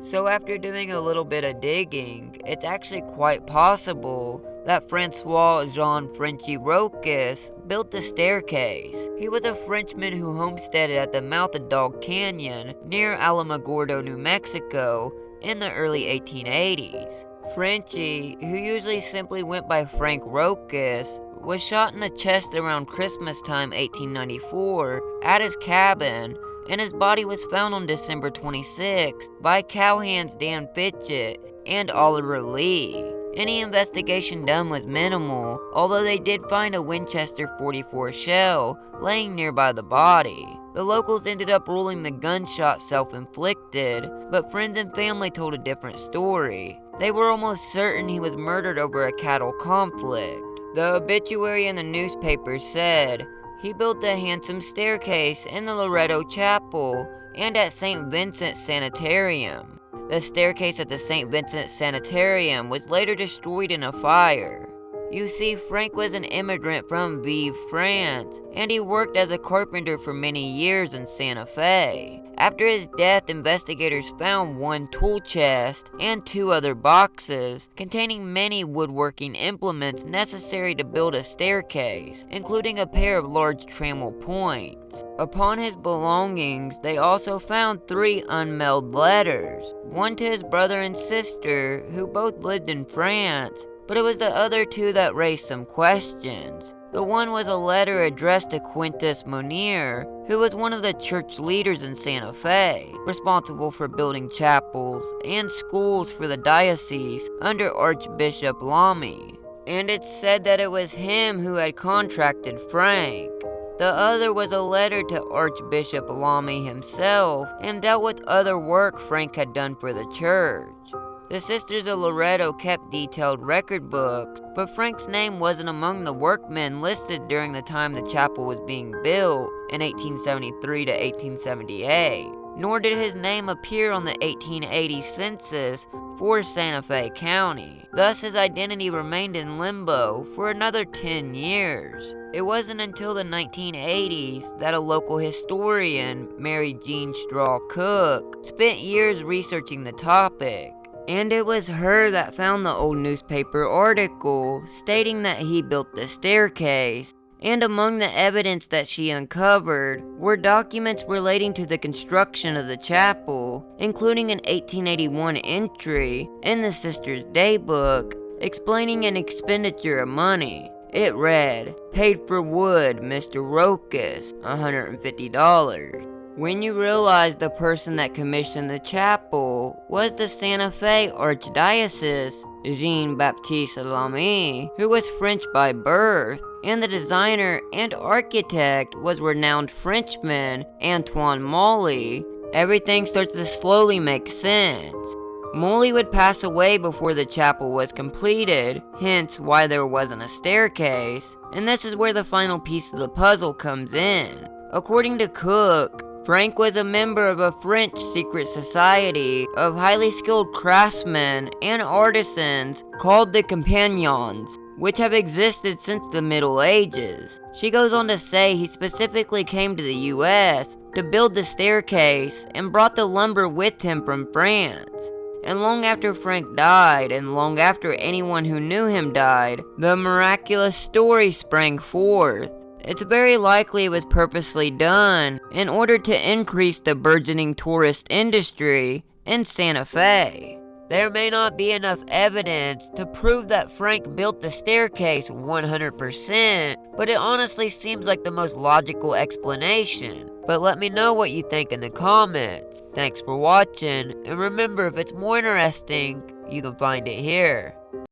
So after doing a little bit of digging, it's actually quite possible that Francois Jean Frenchy Rocus built the staircase. He was a Frenchman who homesteaded at the mouth of Dog Canyon near Alamogordo, New Mexico in the early 1880s. Frenchy, who usually simply went by Frank Rocus, was shot in the chest around Christmas time 1894 at his cabin, and his body was found on December 26 by cowhands Dan Fitchett and Oliver Lee. Any investigation done was minimal, although they did find a Winchester .44 shell laying nearby the body. The locals ended up ruling the gunshot self-inflicted, but friends and family told a different story. They were almost certain he was murdered over a cattle conflict. The obituary in the newspaper said, "He built a handsome staircase in the Loretto Chapel and at St. Vincent Sanitarium." The staircase at the St. Vincent Sanitarium was later destroyed in a fire. You see, Frank was an immigrant from Vive, France, and he worked as a carpenter for many years in Santa Fe. After his death, investigators found one tool chest and 2 other boxes containing many woodworking implements necessary to build a staircase, including a pair of large trammel points. Upon his belongings, they also found 3 unmailed letters, one to his brother and sister, who both lived in France, but it was the other 2 that raised some questions. The one was a letter addressed to Quintus Monier, who was one of the church leaders in Santa Fe, responsible for building chapels and schools for the diocese under Archbishop Lamy. And it said that it was him who had contracted Frank. The other was a letter to Archbishop Lamy himself and dealt with other work Frank had done for the church. The Sisters of Loretto kept detailed record books, but Frank's name wasn't among the workmen listed during the time the chapel was being built in 1873 to 1878, nor did his name appear on the 1880 census for Santa Fe County. Thus his identity remained in limbo for another 10 years. It wasn't until the 1980s that a local historian, Mary Jean Straw Cook, spent years researching the topic. And it was her that found the old newspaper article stating that he built the staircase. And among the evidence that she uncovered were documents relating to the construction of the chapel, including an 1881 entry in the Sisters' Daybook explaining an expenditure of money. It read, "Paid for wood, Mr. Rocus, $150. When you realize the person that commissioned the chapel was the Santa Fe Archdiocese, Jean-Baptiste Lamy, who was French by birth, and the designer and architect was renowned Frenchman Antoine Molly, everything starts to slowly make sense. Molly would pass away before the chapel was completed, hence why there wasn't a staircase, and this is where the final piece of the puzzle comes in. According to Cook, Frank was a member of a French secret society of highly skilled craftsmen and artisans called the Compagnons, which have existed since the Middle Ages. She goes on to say he specifically came to the US to build the staircase and brought the lumber with him from France. And long after Frank died, and long after anyone who knew him died, the miraculous story sprang forth. It's very likely it was purposely done in order to increase the burgeoning tourist industry in Santa Fe. There may not be enough evidence to prove that Frank built the staircase 100%, but it honestly seems like the most logical explanation. But let me know what you think in the comments. Thanks for watching, and remember, if it's more interesting, you can find it here.